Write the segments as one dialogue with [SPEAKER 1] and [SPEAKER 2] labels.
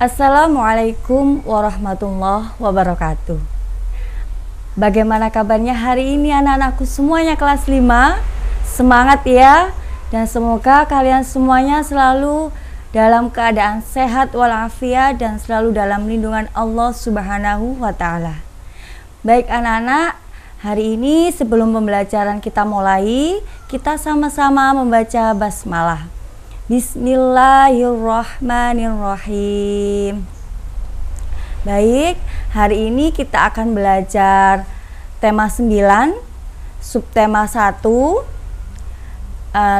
[SPEAKER 1] Assalamualaikum warahmatullahi wabarakatuh. Bagaimana kabarnya hari ini anak-anakku semuanya kelas 5? Semangat ya. Dan semoga kalian semuanya selalu dalam keadaan sehat walafiat dan selalu dalam lindungan Allah Subhanahu wa Ta'ala. Baik anak-anak, hari ini sebelum pembelajaran kita mulai, kita sama-sama membaca basmalah. Bismillahirrahmanirrahim. Baik, hari ini kita akan belajar tema 9, subtema 1,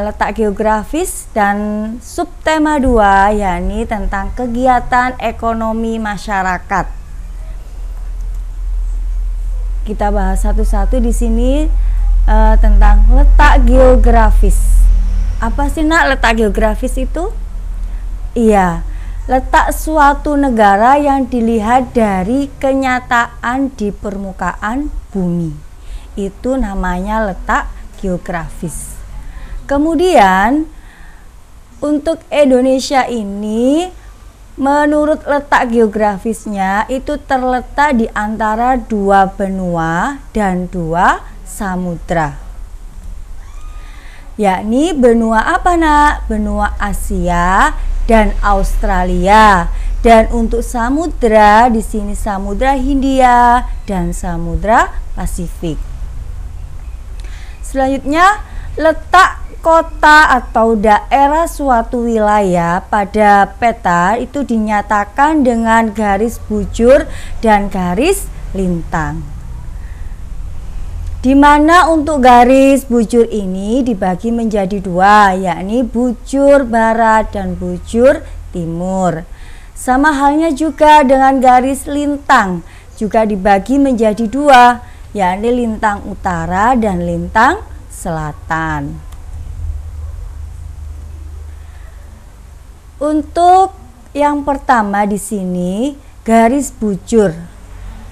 [SPEAKER 1] letak geografis, dan subtema 2, yakni tentang kegiatan ekonomi masyarakat. Kita bahas satu-satu di sini tentang letak geografis. Apa sih nak letak geografis itu? Iya, letak suatu negara yang dilihat dari kenyataan di permukaan bumi. Itu namanya letak geografis. Kemudian untuk Indonesia ini, menurut letak geografisnya itu terletak di antara 2 benua dan 2 samudra. Yakni benua apa nak? Benua Asia dan Australia. Dan untuk samudra di sini Samudra Hindia dan Samudra Pasifik. Selanjutnya, letak kota atau daerah suatu wilayah pada peta itu dinyatakan dengan garis bujur dan garis lintang. Di mana untuk garis bujur ini dibagi menjadi 2, yakni bujur barat dan bujur timur. Sama halnya juga dengan garis lintang, juga dibagi menjadi 2, yakni lintang utara dan lintang selatan. Untuk yang pertama di sini, garis bujur.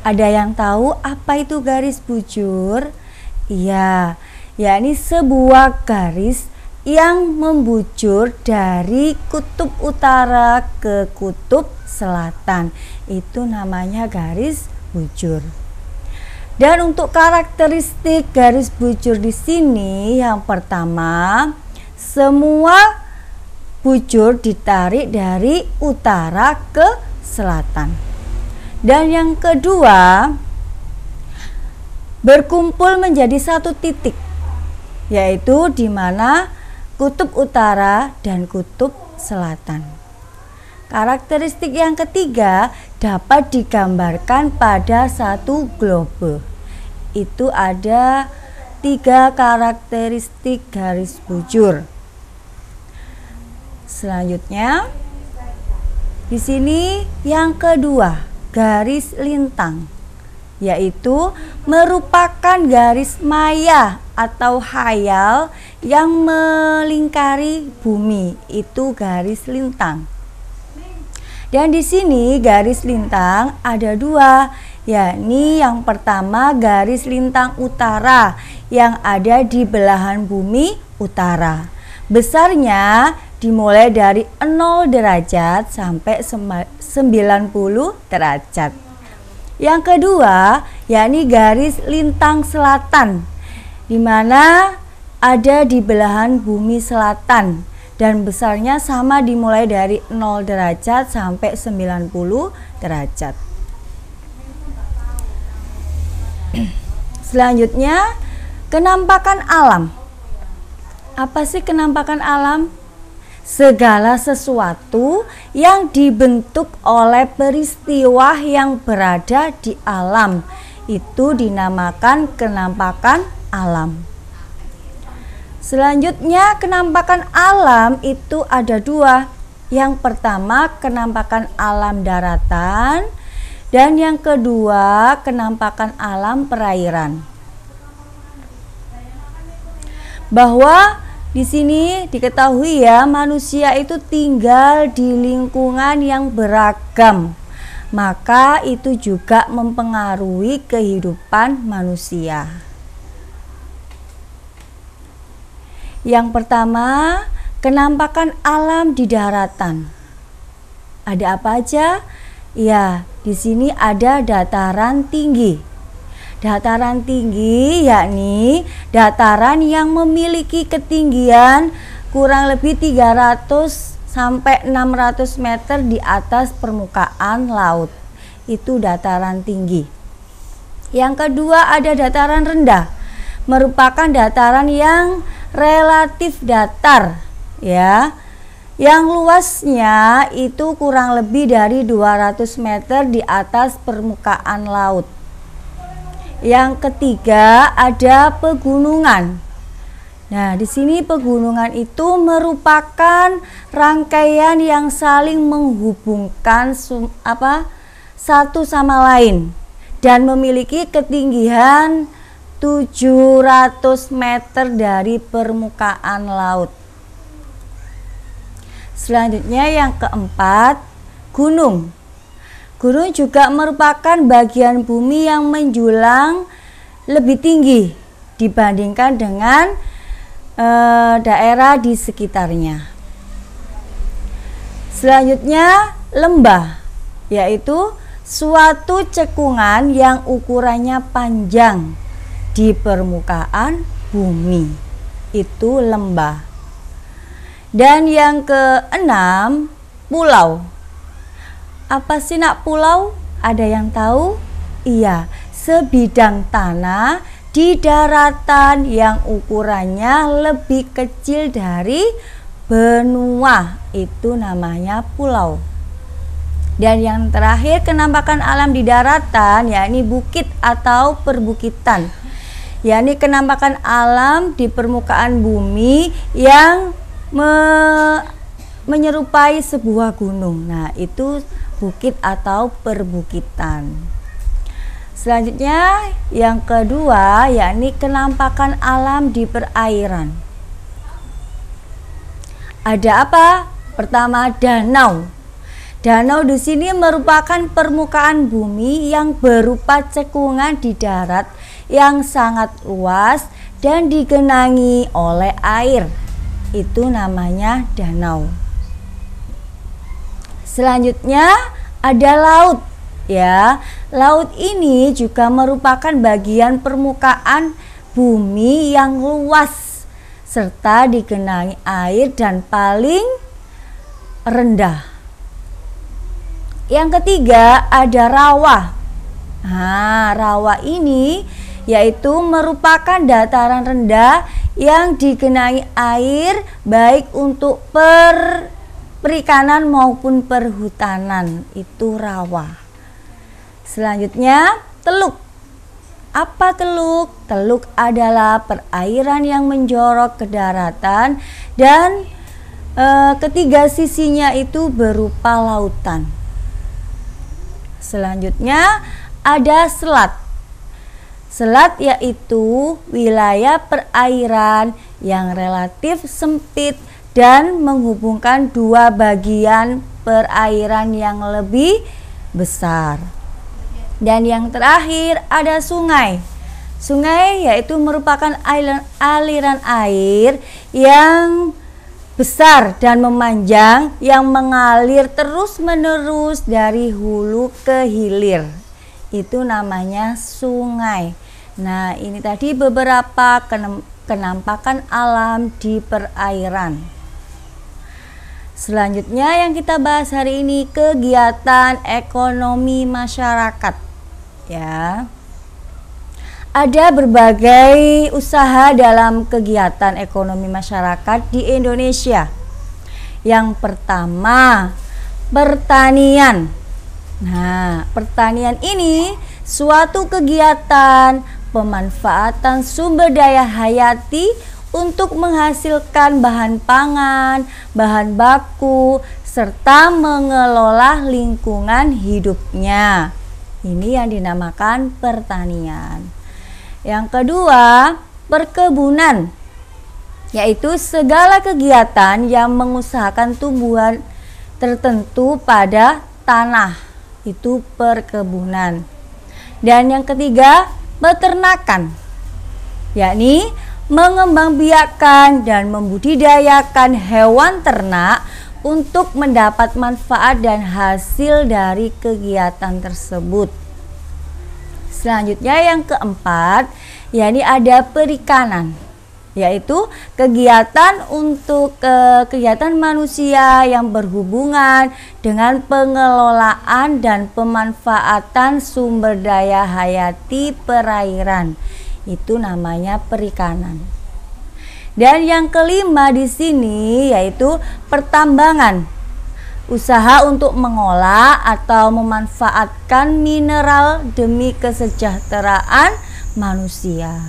[SPEAKER 1] Ada yang tahu apa itu garis bujur? Iya, yakni sebuah garis yang membujur dari kutub utara ke kutub selatan. Itu namanya garis bujur. Dan untuk karakteristik garis bujur di sini, yang pertama, semua bujur ditarik dari utara ke selatan. Dan yang kedua, berkumpul menjadi satu titik, yaitu di mana kutub utara dan kutub selatan. Karakteristik yang ketiga dapat digambarkan pada satu globe. Itu ada 3 karakteristik garis bujur. Selanjutnya, di sini yang kedua, garis lintang, yaitu merupakan garis maya atau khayal yang melingkari bumi. Itu garis lintang. Dan di sini garis lintang ada 2, yakni yang pertama garis lintang utara yang ada di belahan bumi utara. Besarnya dimulai dari 0 derajat sampai 90 derajat. Yang kedua, yakni garis lintang selatan, di mana ada di belahan bumi selatan dan besarnya sama dimulai dari 0 derajat sampai 90 derajat. Selanjutnya, kenampakan alam. Apa sih kenampakan alam? Segala sesuatu yang dibentuk oleh peristiwa yang berada di alam, itu dinamakan kenampakan alam. Selanjutnya, kenampakan alam itu ada 2. Yang pertama, kenampakan alam daratan, dan yang kedua, kenampakan alam perairan. Bahwa di sini diketahui ya, manusia itu tinggal di lingkungan yang beragam. Maka itu juga mempengaruhi kehidupan manusia. Yang pertama, kenampakan alam di daratan. Ada apa aja? Ya, di sini ada dataran tinggi. Dataran tinggi yakni dataran yang memiliki ketinggian kurang lebih 300 sampai 600 meter di atas permukaan laut. Itu dataran tinggi. Yang kedua ada dataran rendah, merupakan dataran yang relatif datar, ya, yang luasnya itu kurang lebih dari 200 meter di atas permukaan laut. Yang ketiga ada pegunungan. Nah, di sini pegunungan itu merupakan rangkaian yang saling menghubungkan satu sama lain dan memiliki ketinggian 700 meter dari permukaan laut. Selanjutnya yang keempat, gunung. Gunung juga merupakan bagian bumi yang menjulang lebih tinggi dibandingkan dengan daerah di sekitarnya. Selanjutnya lembah, yaitu suatu cekungan yang ukurannya panjang di permukaan bumi. Itu lembah. Dan yang keenam, pulau. Apa sih nak pulau? Ada yang tahu? Iya, sebidang tanah di daratan yang ukurannya lebih kecil dari benua, itu namanya pulau. Dan yang terakhir, kenampakan alam di daratan, yakni bukit atau perbukitan, yakni kenampakan alam di permukaan bumi yang menyerupai sebuah gunung. Nah, itu bukit atau perbukitan. Selanjutnya yang kedua yakni kenampakan alam di perairan. Ada apa? Pertama, danau. Danau di sini merupakan permukaan bumi yang berupa cekungan di darat yang sangat luas dan digenangi oleh air. Itu namanya danau. Selanjutnya ada laut. Ya, laut ini juga merupakan bagian permukaan bumi yang luas serta digenangi air dan paling rendah. Yang ketiga ada rawa. Nah, rawa ini yaitu merupakan dataran rendah yang digenangi air baik untuk perikanan maupun perhutanan. Itu rawa. Selanjutnya teluk. Apa teluk? Teluk adalah perairan yang menjorok ke daratan dan ketiga sisinya itu berupa lautan. Selanjutnya ada selat. Selat yaitu wilayah perairan yang relatif sempit dan menghubungkan dua bagian perairan yang lebih besar. Dan yang terakhir ada sungai. Sungai yaitu merupakan aliran air yang besar dan memanjang yang mengalir terus-menerus dari hulu ke hilir. Itu namanya sungai. Nah, ini tadi beberapa kenampakan alam di perairan. Selanjutnya yang kita bahas hari ini kegiatan ekonomi masyarakat. Ya, ada berbagai usaha dalam kegiatan ekonomi masyarakat di Indonesia. Yang pertama, pertanian. Nah, pertanian ini suatu kegiatan pemanfaatan sumber daya hayati untuk menghasilkan bahan pangan, bahan baku, serta mengelola lingkungan hidupnya. Ini yang dinamakan pertanian. Yang kedua, perkebunan, yaitu segala kegiatan yang mengusahakan tumbuhan tertentu pada tanah. Itu perkebunan. Dan yang ketiga, peternakan, yakni mengembangbiakan dan membudidayakan hewan ternak untuk mendapat manfaat dan hasil dari kegiatan tersebut. Selanjutnya yang keempat, yakni ada perikanan, yaitu kegiatan untuk kegiatan manusia yang berhubungan dengan pengelolaan dan pemanfaatan sumber daya hayati perairan. Itu namanya perikanan. Dan yang kelima di sini yaitu pertambangan. Usaha untuk mengolah atau memanfaatkan mineral demi kesejahteraan manusia.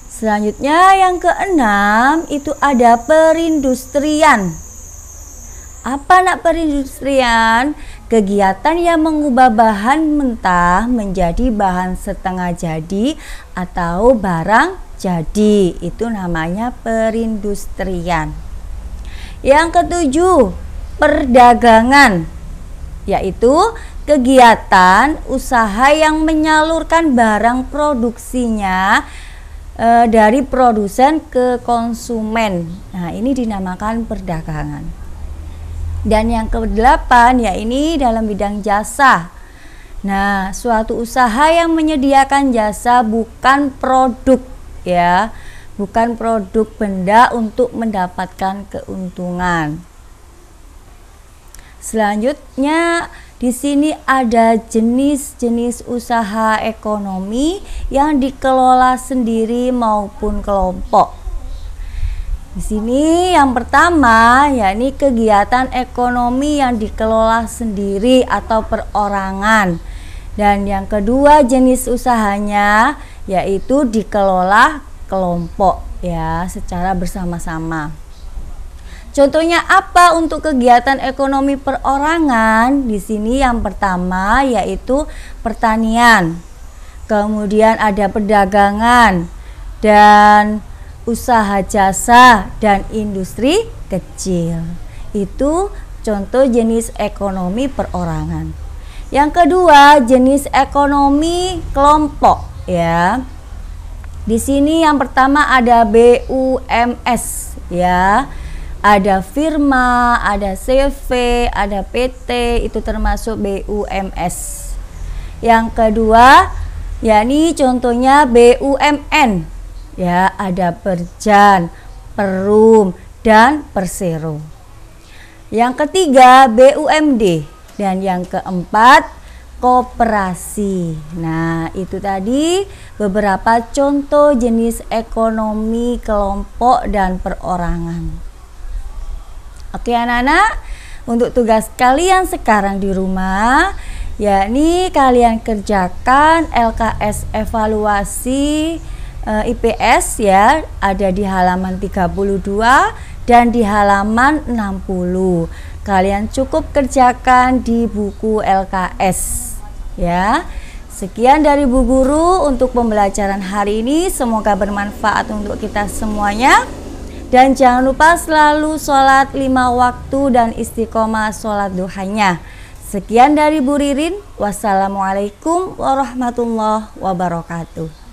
[SPEAKER 1] Selanjutnya yang keenam itu ada perindustrian. Apa nak perindustrian? Kegiatan yang mengubah bahan mentah menjadi bahan setengah jadi atau barang jadi. Itu namanya perindustrian. Yang ketujuh, perdagangan, yaitu kegiatan usaha yang menyalurkan barang produksinya dari produsen ke konsumen. Nah, ini dinamakan perdagangan. Dan yang kedelapan, ya ini dalam bidang jasa. Nah, suatu usaha yang menyediakan jasa bukan produk, ya, bukan produk benda untuk mendapatkan keuntungan. Selanjutnya di sini ada jenis-jenis usaha ekonomi yang dikelola sendiri maupun kelompok. Di sini yang pertama yakni kegiatan ekonomi yang dikelola sendiri atau perorangan. Dan yang kedua jenis usahanya yaitu dikelola kelompok, ya, secara bersama-sama. Contohnya apa untuk kegiatan ekonomi perorangan? Di sini yang pertama yaitu pertanian. Kemudian ada perdagangan dan usaha jasa dan industri kecil. Itu contoh jenis ekonomi perorangan. Yang kedua, jenis ekonomi kelompok, ya. Di sini yang pertama ada BUMS, ya. Ada firma, ada CV, ada PT, itu termasuk BUMS. Yang kedua, yakni contohnya BUMN. Ya, ada Perjan, Perum, dan Persero. Yang ketiga BUMD, dan yang keempat koperasi. Nah, itu tadi beberapa contoh jenis ekonomi kelompok dan perorangan. Oke anak-anak, untuk tugas kalian sekarang di rumah, yakni kalian kerjakan LKS evaluasi IPS, ya, ada di halaman 32 dan di halaman 60. Kalian cukup kerjakan di buku LKS, ya. Sekian dari Bu Guru untuk pembelajaran hari ini, semoga bermanfaat untuk kita semuanya. Dan jangan lupa selalu sholat 5 waktu dan istiqomah sholat duhanya. Sekian dari Bu Ririn, wassalamualaikum warahmatullahi wabarakatuh.